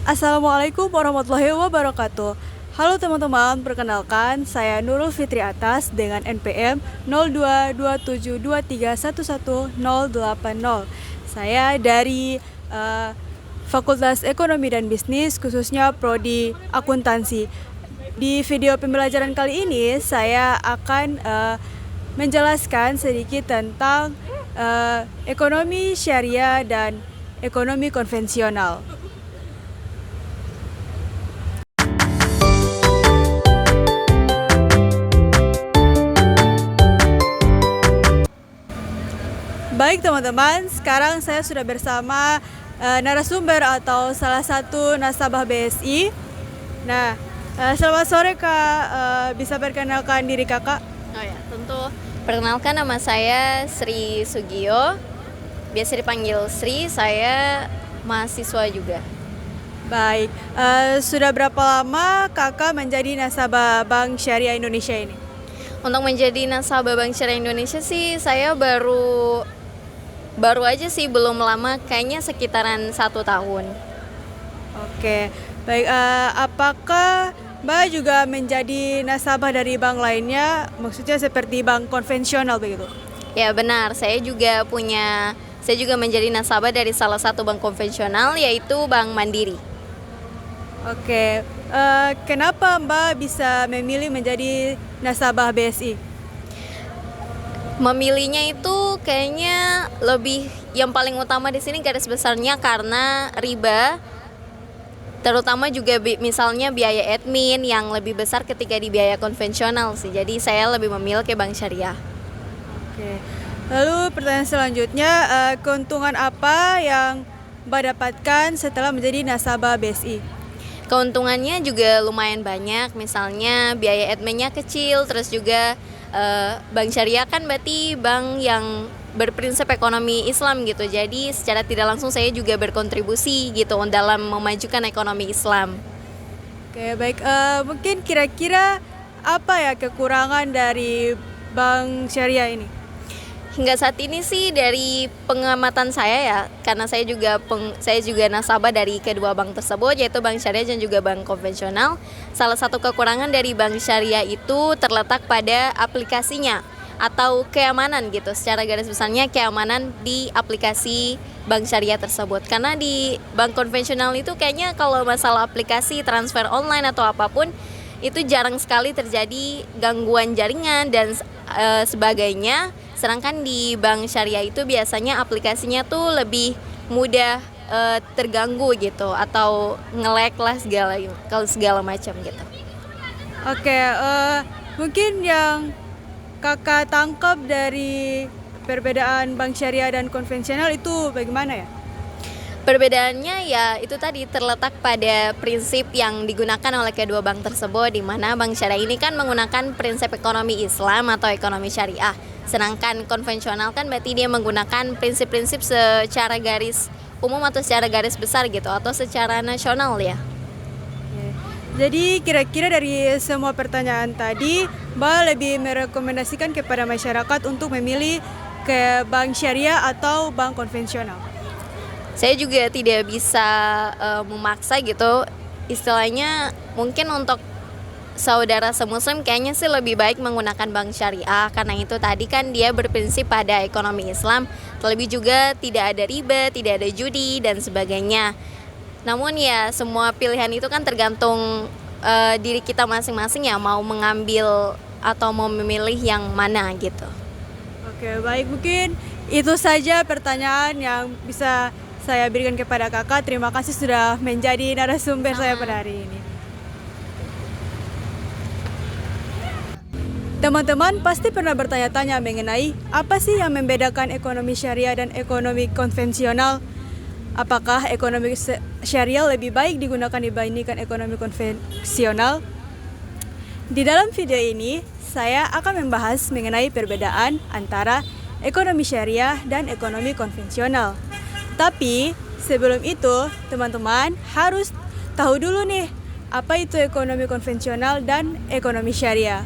Assalamualaikum warahmatullahi wabarakatuh. Halo teman-teman, perkenalkan saya Nurul Fitri Atas dengan NPM 022723111080. Saya dari Fakultas Ekonomi dan Bisnis, khususnya Prodi Akuntansi. Di video pembelajaran kali ini saya akan menjelaskan sedikit tentang ekonomi syariah dan ekonomi konvensional. Baik teman-teman, sekarang saya sudah bersama narasumber atau salah satu nasabah BSI. Nah, selamat sore Kak, bisa perkenalkan diri Kakak? Oh ya, tentu. Perkenalkan, nama saya Sri Sugio. Biasa dipanggil Sri, saya mahasiswa juga. Baik, sudah berapa lama Kakak menjadi nasabah Bank Syariah Indonesia ini? Untuk menjadi nasabah Bank Syariah Indonesia sih, saya baru aja sih, belum lama, kayaknya sekitaran 1 tahun. Oke, baik. Apakah Mbak juga menjadi nasabah dari bank lainnya, maksudnya seperti bank konvensional begitu? Ya benar, saya juga menjadi nasabah dari salah satu bank konvensional, yaitu Bank Mandiri. Oke, kenapa Mbak bisa memilih menjadi nasabah BSI? Memilihnya itu kayaknya yang paling utama di sini garis besarnya karena riba, terutama juga misalnya biaya admin yang lebih besar ketika di biaya konvensional sih. Jadi saya lebih memilih ke bank syariah. Oke. Lalu pertanyaan selanjutnya, keuntungan apa yang Mbak dapatkan setelah menjadi nasabah BSI? Keuntungannya juga lumayan banyak, misalnya biaya adminnya kecil, terus juga bank syariah kan berarti bank yang berprinsip ekonomi Islam gitu. Jadi secara tidak langsung saya juga berkontribusi gitu dalam memajukan ekonomi Islam. Oke, baik. Mungkin kira-kira apa ya kekurangan dari bank syariah ini? Hingga saat ini sih dari pengamatan saya ya, karena saya juga nasabah dari kedua bank tersebut, yaitu bank syariah dan juga bank konvensional. Salah satu kekurangan dari bank syariah itu terletak pada aplikasinya atau keamanan gitu. Secara garis besarnya keamanan di aplikasi bank syariah tersebut. Karena di bank konvensional itu kayaknya kalau masalah aplikasi transfer online atau apapun itu jarang sekali terjadi gangguan jaringan dan sebagainya. Sedangkan di bank syariah itu biasanya aplikasinya tuh lebih mudah terganggu gitu, atau nge-lag lah segala macam gitu. Oke, mungkin yang Kakak tangkap dari perbedaan bank syariah dan konvensional itu bagaimana ya? Perbedaannya ya itu tadi, terletak pada prinsip yang digunakan oleh kedua bank tersebut, di mana bank syariah ini kan menggunakan prinsip ekonomi Islam atau ekonomi syariah. Sedangkan konvensional kan berarti dia menggunakan prinsip-prinsip secara garis umum atau secara garis besar gitu, atau secara nasional ya. Jadi kira-kira dari semua pertanyaan tadi, Mbak lebih merekomendasikan kepada masyarakat untuk memilih ke bank syariah atau bank konvensional? Saya juga tidak bisa memaksa gitu. Istilahnya mungkin untuk saudara semuslim kayaknya sih lebih baik menggunakan bank syariah, karena itu tadi kan dia berprinsip pada ekonomi Islam, terlebih juga tidak ada riba, tidak ada judi dan sebagainya. Namun ya semua pilihan itu kan tergantung diri kita masing-masing ya, mau mengambil atau mau memilih yang mana gitu. Oke, baik, mungkin itu saja pertanyaan yang bisa saya berikan kepada Kakak. Terima kasih sudah menjadi narasumber saya pada hari ini. Teman-teman pasti pernah bertanya-tanya mengenai apa sih yang membedakan ekonomi syariah dan ekonomi konvensional. Apakah ekonomi syariah lebih baik digunakan dibandingkan ekonomi konvensional? Di dalam video ini, saya akan membahas mengenai perbedaan antara ekonomi syariah dan ekonomi konvensional. Tapi sebelum itu, teman-teman harus tahu dulu nih, apa itu ekonomi konvensional dan ekonomi syariah.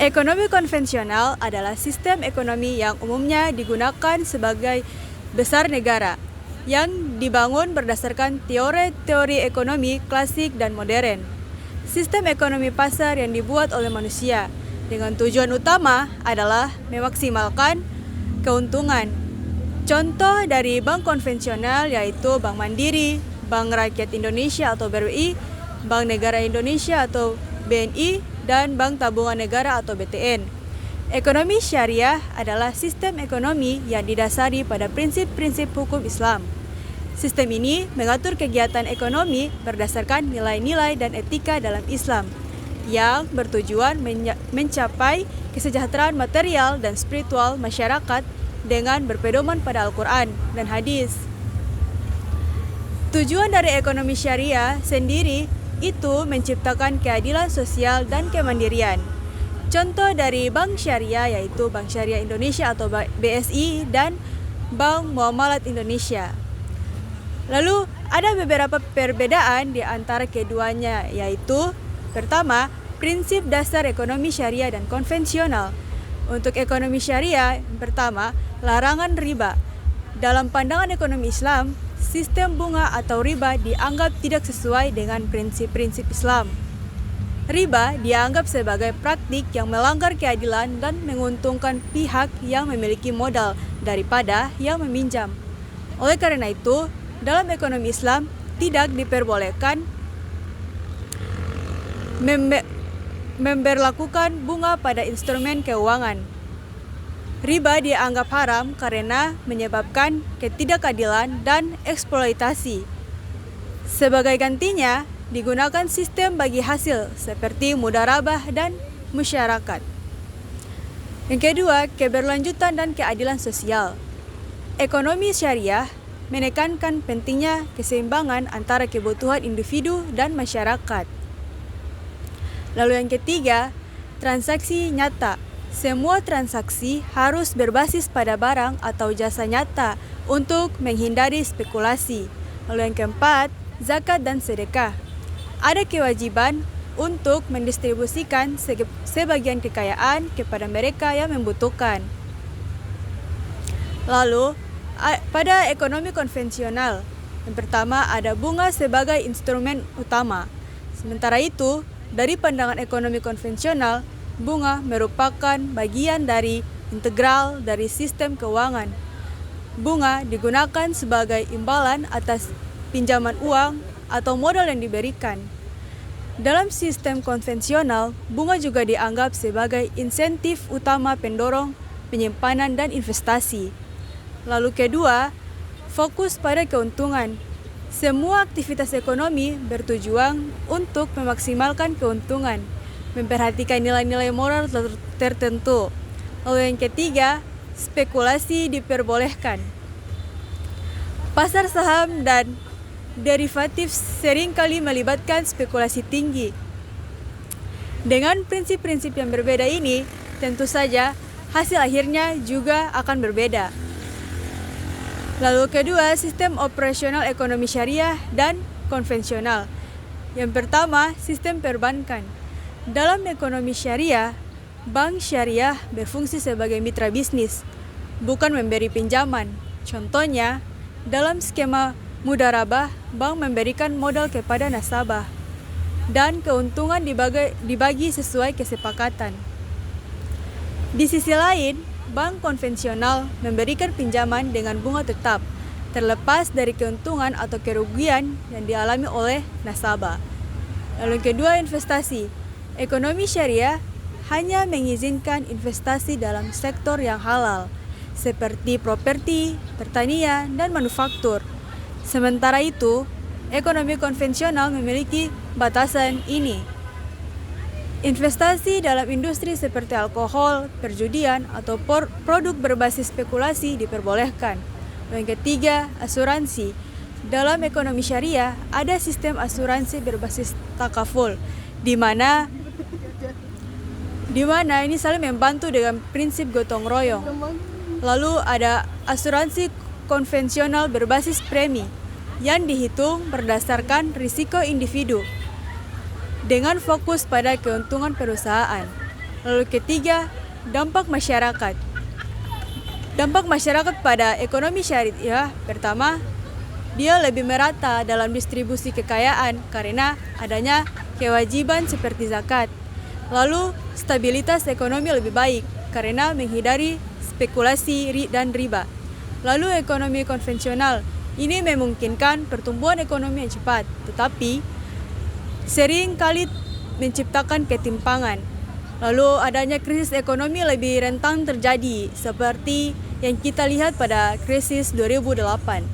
Ekonomi konvensional adalah sistem ekonomi yang umumnya digunakan sebagai besar negara. yang dibangun berdasarkan teori-teori ekonomi klasik dan modern. Sistem ekonomi pasar yang dibuat oleh manusia dengan tujuan utama adalah memaksimalkan keuntungan. Contoh dari bank konvensional yaitu Bank Mandiri, Bank Rakyat Indonesia atau BRI, Bank Negara Indonesia atau BNI, dan Bank Tabungan Negara atau BTN. Ekonomi syariah adalah sistem ekonomi yang didasari pada prinsip-prinsip hukum Islam. Sistem ini mengatur kegiatan ekonomi berdasarkan nilai-nilai dan etika dalam Islam yang bertujuan mencapai kesejahteraan material dan spiritual masyarakat dengan berpedoman pada Al-Quran dan hadis. Tujuan dari ekonomi syariah sendiri itu menciptakan keadilan sosial dan kemandirian. Contoh dari bank syariah yaitu Bank Syariah Indonesia atau BSI dan Bank Muamalat Indonesia. Lalu ada beberapa perbedaan di antara keduanya yaitu pertama, prinsip dasar ekonomi syariah dan konvensional. Untuk ekonomi syariah, yang pertama, larangan riba. Dalam pandangan ekonomi Islam, sistem bunga atau riba dianggap tidak sesuai dengan prinsip-prinsip Islam. Riba dianggap sebagai praktik yang melanggar keadilan dan menguntungkan pihak yang memiliki modal daripada yang meminjam. Oleh karena itu, dalam ekonomi Islam tidak diperbolehkan memberlakukan bunga pada instrumen keuangan. Riba dianggap haram karena menyebabkan ketidakadilan dan eksploitasi. Sebagai gantinya, digunakan sistem bagi hasil seperti mudharabah dan musyarakah. Yang kedua, keberlanjutan dan keadilan sosial. Ekonomi syariah menekankan pentingnya keseimbangan antara kebutuhan individu dan masyarakat. Lalu yang ketiga, transaksi nyata. Semua transaksi harus berbasis pada barang atau jasa nyata untuk menghindari spekulasi. Lalu yang keempat, zakat dan sedekah. Ada kewajiban untuk mendistribusikan sebagian kekayaan kepada mereka yang membutuhkan. Lalu, pada ekonomi konvensional, yang pertama ada bunga sebagai instrumen utama. Sementara itu, dari pandangan ekonomi konvensional, bunga merupakan bagian dari integral dari sistem keuangan. Bunga digunakan sebagai imbalan atas pinjaman uang atau modal yang diberikan. Dalam sistem konvensional, bunga juga dianggap sebagai insentif utama pendorong penyimpanan dan investasi. Lalu kedua, fokus pada keuntungan. Semua aktivitas ekonomi bertujuan untuk memaksimalkan keuntungan, memperhatikan nilai-nilai moral tertentu. Lalu yang ketiga, spekulasi diperbolehkan. Pasar saham dan derivatif seringkali melibatkan spekulasi tinggi. Dengan prinsip-prinsip yang berbeda ini, tentu saja hasil akhirnya juga akan berbeda. Lalu kedua, sistem operasional ekonomi syariah dan konvensional. Yang pertama, sistem perbankan. Dalam ekonomi syariah, bank syariah berfungsi sebagai mitra bisnis, bukan memberi pinjaman. Contohnya, dalam skema mudharabah, bank memberikan modal kepada nasabah dan keuntungan dibagi sesuai kesepakatan. Di sisi lain, bank konvensional memberikan pinjaman dengan bunga tetap, terlepas dari keuntungan atau kerugian yang dialami oleh nasabah. Lalu yang kedua, investasi. Ekonomi syariah hanya mengizinkan investasi dalam sektor yang halal, seperti properti, pertanian, dan manufaktur. Sementara itu, ekonomi konvensional memiliki batasan ini. Investasi dalam industri seperti alkohol, perjudian, atau produk berbasis spekulasi diperbolehkan. Yang ketiga, asuransi. Dalam ekonomi syariah, ada sistem asuransi berbasis takaful, di mana ini saling membantu dengan prinsip gotong royong. Lalu ada asuransi konvensional berbasis premi yang dihitung berdasarkan risiko individu dengan fokus pada keuntungan perusahaan. Lalu ketiga, dampak masyarakat. Dampak masyarakat pada ekonomi syariah pertama, Dia lebih merata dalam distribusi kekayaan karena adanya kewajiban seperti zakat. Lalu, stabilitas ekonomi lebih baik karena menghindari spekulasi dan riba. Lalu, ekonomi konvensional ini memungkinkan pertumbuhan ekonomi yang cepat, tetapi sering kali menciptakan ketimpangan. Lalu, adanya krisis ekonomi lebih rentan terjadi seperti yang kita lihat pada krisis 2008.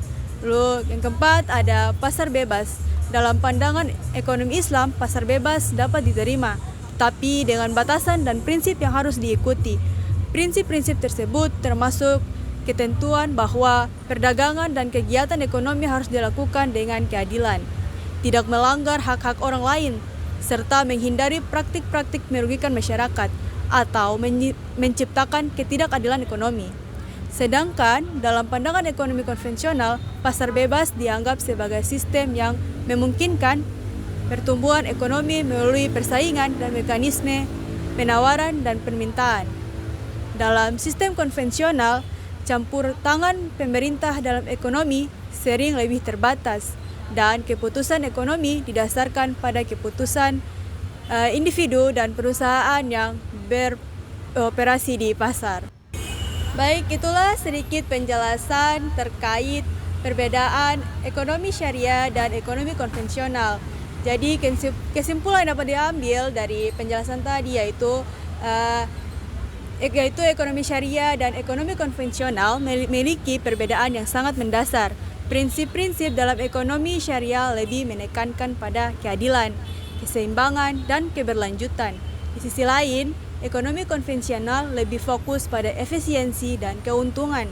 Lalu, yang keempat ada pasar bebas. Dalam pandangan ekonomi Islam, pasar bebas dapat diterima, tapi dengan batasan dan prinsip yang harus diikuti. Prinsip-prinsip tersebut termasuk ketentuan bahwa perdagangan dan kegiatan ekonomi harus dilakukan dengan keadilan, tidak melanggar hak-hak orang lain, serta menghindari praktik-praktik merugikan masyarakat atau menciptakan ketidakadilan ekonomi. Sedangkan dalam pandangan ekonomi konvensional, pasar bebas dianggap sebagai sistem yang memungkinkan pertumbuhan ekonomi melalui persaingan dan mekanisme penawaran dan permintaan. Dalam sistem konvensional, campur tangan pemerintah dalam ekonomi sering lebih terbatas dan keputusan ekonomi didasarkan pada keputusan individu dan perusahaan yang beroperasi di pasar. Baik, itulah sedikit penjelasan terkait perbedaan ekonomi syariah dan ekonomi konvensional. Jadi kesimpulan yang dapat diambil dari penjelasan tadi yaitu ekonomi syariah dan ekonomi konvensional memiliki perbedaan yang sangat mendasar. Prinsip-prinsip dalam ekonomi syariah lebih menekankan pada keadilan, keseimbangan, dan keberlanjutan. Di sisi lain, ekonomi konvensional lebih fokus pada efisiensi dan keuntungan.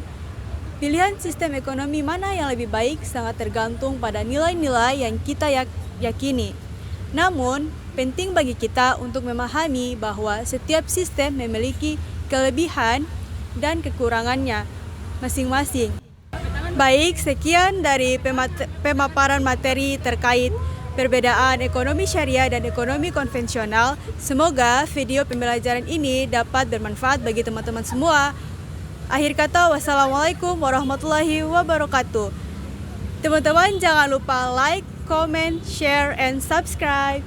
Pilihan sistem ekonomi mana yang lebih baik sangat tergantung pada nilai-nilai yang kita yakini. Namun, penting bagi kita untuk memahami bahwa setiap sistem memiliki kelebihan dan kekurangannya masing-masing. Baik, sekian dari pemaparan materi terkait perbedaan ekonomi syariah dan ekonomi konvensional. Semoga video pembelajaran ini dapat bermanfaat bagi teman-teman semua. Akhir kata, wassalamualaikum warahmatullahi wabarakatuh. Teman-teman jangan lupa like, comment, share, and subscribe.